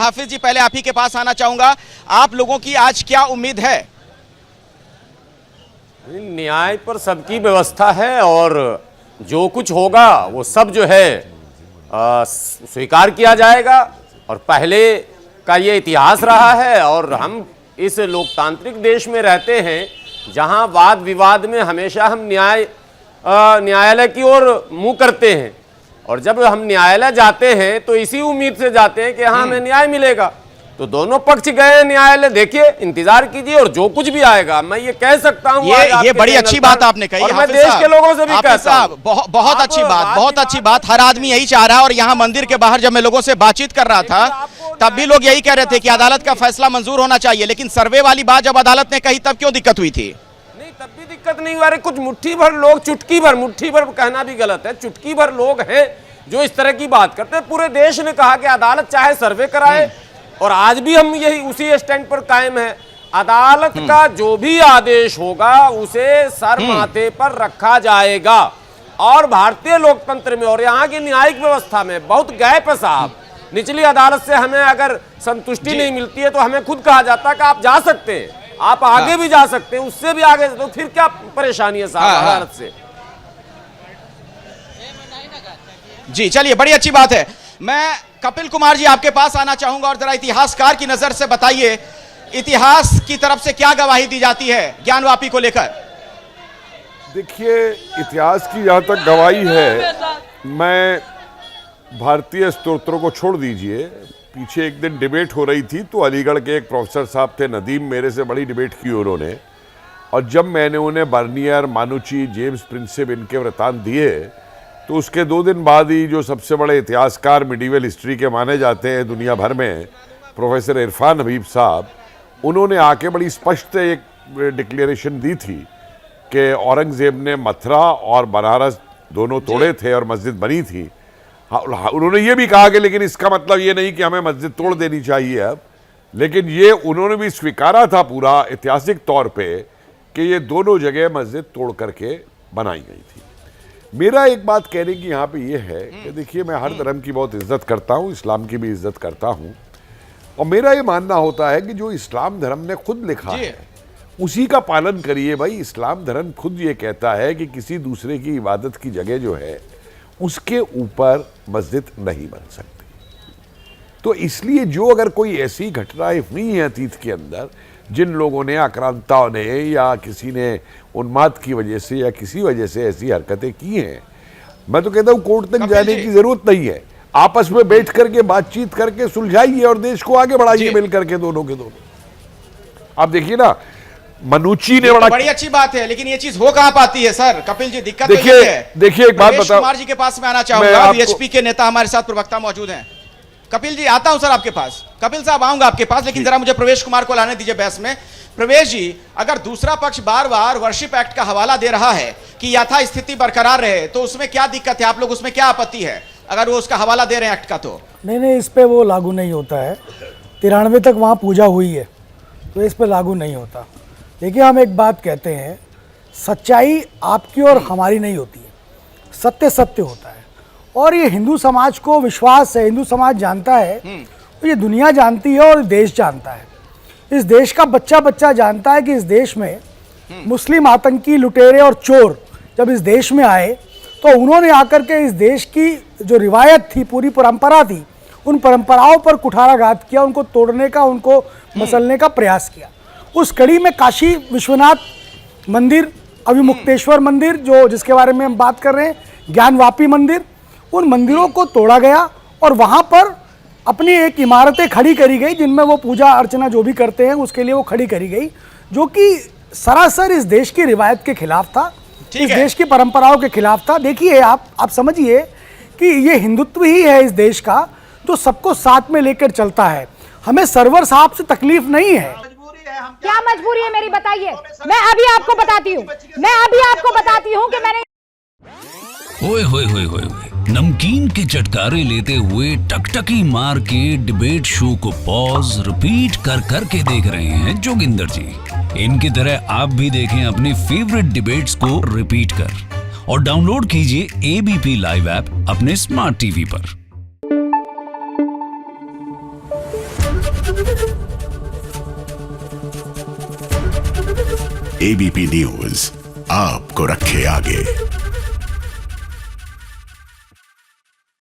हाफिज जी, पहले आप ही के पास आना चाहूंगा, आप लोगों की आज क्या उम्मीद है? न्याय पर सबकी व्यवस्था है और जो कुछ होगा वो सब जो है स्वीकार किया जाएगा। और पहले का ये इतिहास रहा है और हम इस लोकतांत्रिक देश में रहते हैं जहां वाद विवाद में हमेशा हम न्यायालय की ओर मुंह करते हैं। और जब हम न्यायालय जाते हैं तो इसी उम्मीद से जाते हैं कि हाँ हमें न्याय मिलेगा। तो दोनों पक्ष गए न्यायालय, देखिए इंतजार कीजिए और जो कुछ भी आएगा मैं ये कह सकता हूँ। ये बड़ी अच्छी बात आपने कही और मैं देश के लोगों से भी कहता हूँ, बहुत अच्छी बात, बहुत अच्छी बात। हर आदमी यही चाह रहा है। और यहाँ मंदिर के बाहर जब मैं लोगों से बातचीत कर रहा था तब भी लोग यही कह रहे थे कि अदालत का फैसला मंजूर होना चाहिए। लेकिन सर्वे वाली बात जब अदालत ने कही तब क्यों दिक्कत हुई थी? नहीं, तब भी दिक्कत नहीं हुआ। अरे कुछ मुट्ठी भर लोग, चुटकी भर, मुट्ठी भर कहना भी गलत है, चुटकी भर लोग हैं जो इस तरह की बात करते हैं। पूरे देश ने कहा कि अदालत चाहे सर्वे कराए और आज भी हम यही उसी स्टैंड पर कायम है। अदालत का जो भी आदेश होगा उसे सर माथे पर रखा जाएगा। और भारतीय लोकतंत्र में और यहाँ की न्यायिक व्यवस्था में बहुत गैप है साहब। निचली अदालत से हमें अगर संतुष्टि नहीं मिलती है तो हमें खुद कहा जाता है कि आप जा सकते हैं, आप आगे भी जा सकते हैं, उससे भी आगे। तो फिर क्या परेशानी है साहब अदालत से? जी चलिए, बड़ी अच्छी बात है। मैं कपिल कुमार जी आपके पास आना चाहूंगा और जरा इतिहासकार की नजर से बताइए, इतिहास की तरफ से क्या गवाही दी जाती है ज्ञानवापी को लेकर? देखिए, इतिहास की जहां तक गवाही है, मैं भारतीय स्तोत्रों को छोड़ दीजिए। पीछे एक दिन डिबेट हो रही थी तो अलीगढ़ के एक प्रोफेसर साहब थे नदीम, मेरे से बड़ी डिबेट की उन्होंने। और जब मैंने उन्हें बर्नियर, मानुची, जेम्स प्रिंसेप इनके वृतांत दिए तो उसके 2 दिन बाद ही जो सबसे बड़े इतिहासकार मिडीवल हिस्ट्री के माने जाते हैं दुनिया भर में, प्रोफेसर इरफान हबीब साहब, उन्होंने आके बड़ी स्पष्ट एक डिक्लेरेशन दी थी कि औरंगजेब ने मथुरा और बनारस दोनों तोड़े थे और मस्जिद बनी थी। उन्होंने ये भी कहा कि लेकिन इसका मतलब ये नहीं कि हमें मस्जिद तोड़ देनी चाहिए अब। लेकिन ये उन्होंने भी स्वीकारा था पूरा ऐतिहासिक तौर पे कि ये दोनों जगह मस्जिद तोड़ करके बनाई गई थी। मेरा एक बात कहने की यहाँ पे ये है कि देखिए, मैं हर धर्म की बहुत इज्जत करता हूँ, इस्लाम की भी इज्जत करता हूँ। और मेरा ये मानना होता है कि जो इस्लाम धर्म ने खुद लिखा है उसी का पालन करिए भाई। इस्लाम धर्म खुद ये कहता है कि किसी दूसरे की इबादत की जगह जो है उसके ऊपर मस्जिद नहीं बन सकती। तो इसलिए जो अगर कोई ऐसी घटनाएं हुई हैं अतीत के अंदर, जिन लोगों ने, आक्रांताओं ने या किसी ने उन्माद की वजह से या किसी वजह से ऐसी हरकतें की हैं, मैं तो कहता हूं कोर्ट तक जाने की जरूरत नहीं है। आपस में बैठ करके बातचीत करके सुलझाइए और देश को आगे बढ़ाइए मिल करके दोनों के दोनों। आप देखिए ना, मनुची ने बड़ा, बड़ी अच्छी बात है, लेकिन ये चीज हो कहां पाती है सर? कपिल जी, दिक्कत देखिए, देखिए एक बात बताओ। कुमार जी के पास मैं आना चाहूंगा, बीएचपी के नेता हमारे साथ प्रवक्ता मौजूद हैं। कपिल जी, आता हूं सर आपके पास। कपिल साहब, आऊंगा आपके पास, लेकिन जरा मुझे प्रवेश कुमार को लाने दीजिए बहस में। प्रवेश जी, अगर दूसरा पक्ष बार बार वर्शिप एक्ट का हवाला दे रहा है कि यथा स्थिति बरकरार रहे, तो उसमें क्या दिक्कत है? आप लोग उसमें क्या आपत्ति है अगर वो उसका हवाला दे रहे हैं एक्ट का? तो नहीं, इस पे वो लागू नहीं होता है। 93 तक वहाँ पूजा हुई है तो इस पे लागू नहीं होता। देखिए, हम एक बात कहते हैं, सच्चाई आपकी और हमारी नहीं होती है, सत्य सत्य होता है। और ये हिंदू समाज को विश्वास है, हिंदू समाज जानता है, तो ये दुनिया जानती है और देश जानता है। इस देश का बच्चा बच्चा जानता है कि इस देश में मुस्लिम आतंकी, लुटेरे और चोर जब इस देश में आए तो उन्होंने आकर के इस देश की जो रिवायत थी, पूरी परंपरा थी, उन परंपराओं पर कुठाराघात किया, उनको तोड़ने का, उनको मसलने का प्रयास किया। उस कड़ी में काशी विश्वनाथ मंदिर, अभिमुक्तेश्वर मंदिर, जो जिसके बारे में हम बात कर रहे हैं, ज्ञानवापी मंदिर, उन मंदिरों को तोड़ा गया और वहाँ पर अपनी एक इमारतें खड़ी करी गई जिनमें वो पूजा अर्चना जो भी करते हैं उसके लिए वो खड़ी करी गई, जो कि सरासर इस देश की रिवायत के खिलाफ था, इस देश की परंपराओं के खिलाफ था। देखिए, आप समझिए कि ये हिंदुत्व ही है इस देश का जो सबको साथ में लेकर चलता है। हमें सर्वर साहब से तकलीफ नहीं है। क्या मजबूरी है मेरी, बताइए। मैं अभी आपको बताती हूँ कि मैंने ओए होए होए होए, नमकीन के चटकारे लेते हुए टकटकी मार के डिबेट शो को पॉज रिपीट कर करके देख रहे हैं जोगिंदर जी। इनकी तरह आप भी देखें अपनी फेवरेट डिबेट्स को रिपीट कर और डाउनलोड कीजिए एबीपी लाइव ऐप अपने स्मार्ट टीवी पर। एबीपी न्यूज आपको रखे आगे।